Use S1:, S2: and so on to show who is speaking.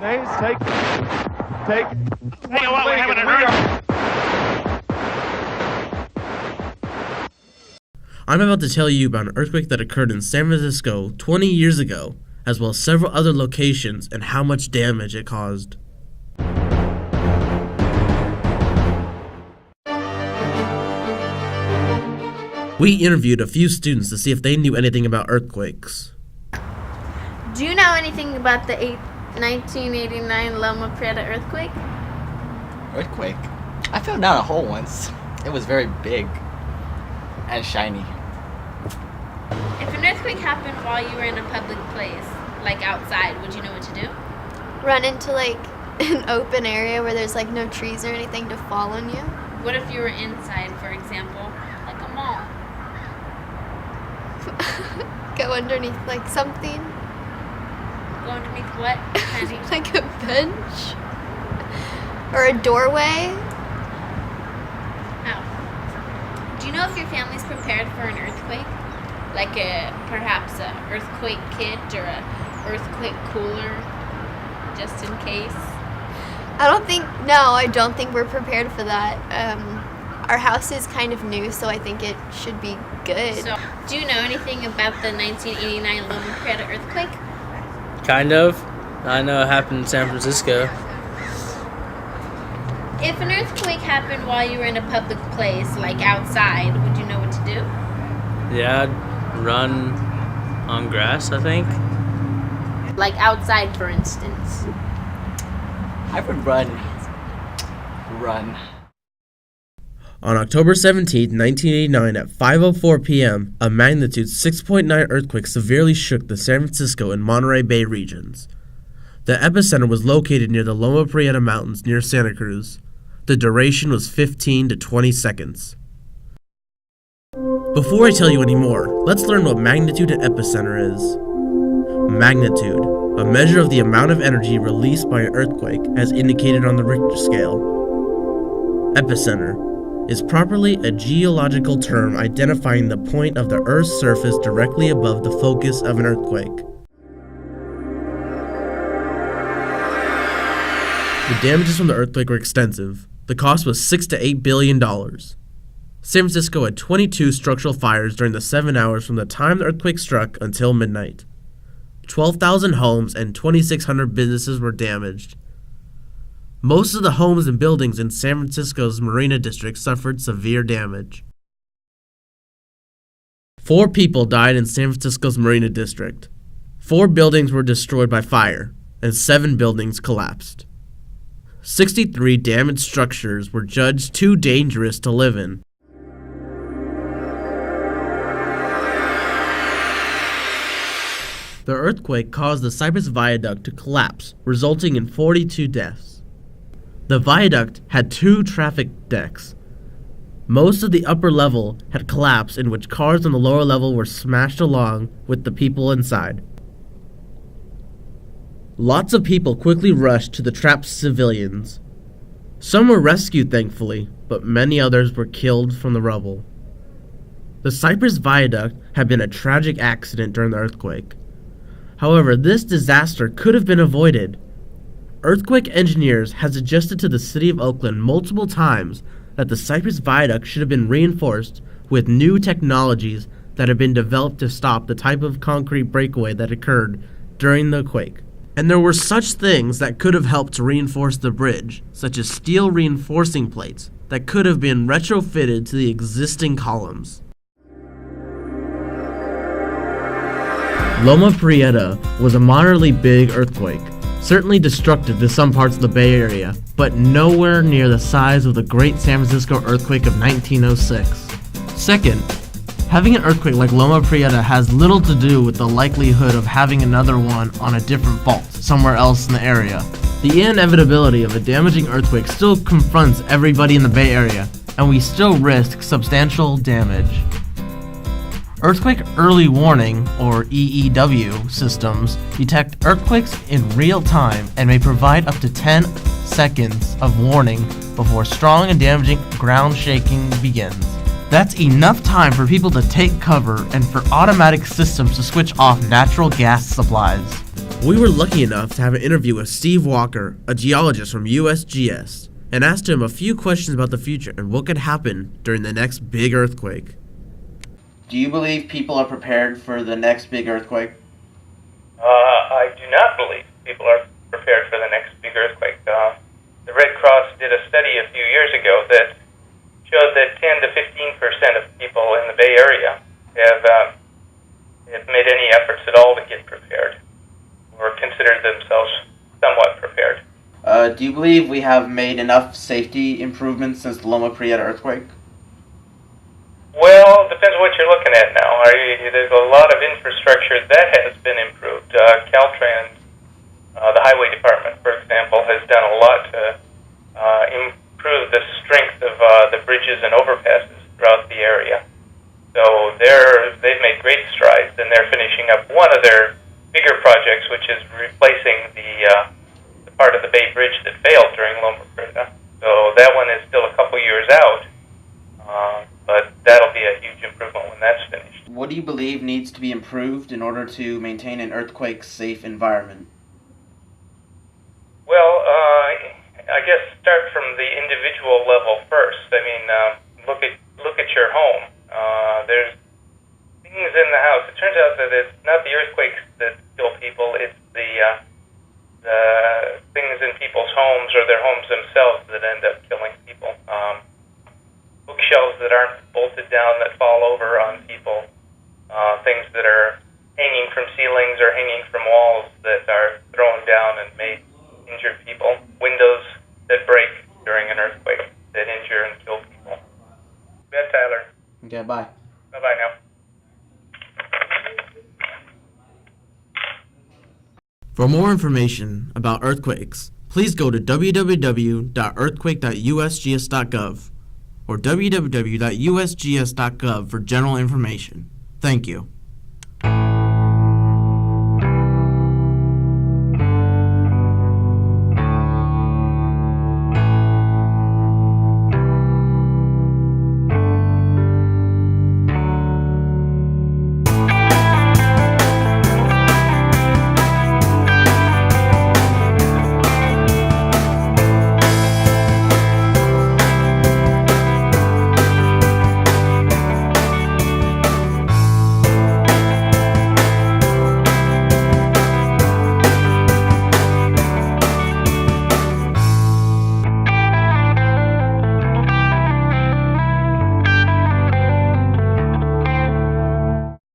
S1: Names, take.
S2: Hey, what? We're having an earthquake.
S3: I'm about to tell you about an earthquake that occurred in San Francisco 20 years ago, as well as several other locations and how much damage it caused. We interviewed a few students to see if they knew anything about earthquakes.
S4: Do you know anything about the 1989 Loma Prieta earthquake?
S5: Earthquake? I fell down a hole once. It was very big and shiny.
S4: If an earthquake happened while you were in a public place, like outside, would you know what to do?
S6: Run into like an open area where there's like no trees or anything to fall on you.
S4: What if you were inside, for example, like a mall?
S6: Go underneath like something.
S4: Go underneath what? Honey?
S6: Like a bench? Or a doorway?
S4: Oh. Do you know if your family's prepared for an earthquake? Like perhaps a earthquake kit or a earthquake cooler, just in case?
S6: I don't think we're prepared for that. Our house is kind of new, so I think it should be good.
S4: So, do you know anything about the 1989 Loma Prieta earthquake?
S7: Kind of. I know it happened in San Francisco.
S4: If an earthquake happened while you were in a public place, like outside, would you know what to do?
S7: Yeah, I'd run on grass, I think.
S4: Like outside, for instance.
S5: I would run.
S3: On October 17, 1989 at 5:04 p.m., a magnitude 6.9 earthquake severely shook the San Francisco and Monterey Bay regions. The epicenter was located near the Loma Prieta Mountains near Santa Cruz. The duration was 15 to 20 seconds. Before I tell you any more, let's learn what magnitude and epicenter is. Magnitude, a measure of the amount of energy released by an earthquake as indicated on the Richter scale. Epicenter is properly a geological term identifying the point of the Earth's surface directly above the focus of an earthquake. The damages from the earthquake were extensive. The cost was $6 to $8 billion. San Francisco had 22 structural fires during the 7 hours from the time the earthquake struck until midnight. 12,000 homes and 2,600 businesses were damaged. Most of the homes and buildings in San Francisco's Marina District suffered severe damage. 4 people died in San Francisco's Marina District. 4 buildings were destroyed by fire, and 7 buildings collapsed. 63 damaged structures were judged too dangerous to live in. The earthquake caused the Cypress Viaduct to collapse, resulting in 42 deaths. The viaduct had 2 traffic decks. Most of the upper level had collapsed, in which cars on the lower level were smashed along with the people inside. Lots of people quickly rushed to the trapped civilians. Some were rescued, thankfully, but many others were killed from the rubble. The Cypress Viaduct had been a tragic accident during the earthquake. However, this disaster could have been avoided. Earthquake engineers had suggested to the city of Oakland multiple times that the Cypress Viaduct should have been reinforced with new technologies that had been developed to stop the type of concrete breakaway that occurred during the quake. And there were such things that could have helped to reinforce the bridge, such as steel reinforcing plates that could have been retrofitted to the existing columns. Loma Prieta was a moderately big earthquake, certainly destructive to some parts of the Bay Area, but nowhere near the size of the Great San Francisco earthquake of 1906. Second, having an earthquake like Loma Prieta has little to do with the likelihood of having another one on a different fault somewhere else in the area. The inevitability of a damaging earthquake still confronts everybody in the Bay Area, and we still risk substantial damage. Earthquake Early Warning, or EEW, systems detect earthquakes in real time and may provide up to 10 seconds of warning before strong and damaging ground shaking begins. That's enough time for people to take cover and for automatic systems to switch off natural gas supplies. We were lucky enough to have an interview with Steve Walker, a geologist from USGS, and asked him a few questions about the future and what could happen during the next big earthquake. Do you believe people are prepared for the next big earthquake?
S1: I do not believe people are prepared for the next big earthquake. The Red Cross did a study a few years ago that showed that 10 to 15% of people in the Bay Area have made any efforts at all to get prepared or consider themselves somewhat prepared.
S3: Do you believe we have made enough safety improvements since the Loma Prieta earthquake?
S1: Well, depends what you're looking at now. There's a lot of infrastructure that has been improved. Caltrans, the highway department, for example, has done a lot to improve the strength of the bridges and overpasses throughout the area. So they've made great strides, and they're finishing up one of their bigger projects, which is replacing the part of the Bay Bridge that failed during Loma Prieta. So that one is still a couple years out, but that'll be a huge improvement when that's finished.
S3: What do you believe needs to be improved in order to maintain an earthquake-safe environment?
S1: Well, I guess start from the individual level first. I mean, look at your home. There's things in the house. It turns out that it's not the earthquakes that kill people, it's the things in people's homes or their homes themselves that end up killing people. Bookshelves that aren't bolted down that fall over on people. Things that are hanging from ceilings or hanging from walls that are thrown down and may injure people. Windows that break during an earthquake that injure and kill people. Yeah, Tyler.
S3: Okay, bye.
S1: Bye-bye now.
S3: For more information about earthquakes, please go to www.earthquake.usgs.gov or www.usgs.gov for general information. Thank you.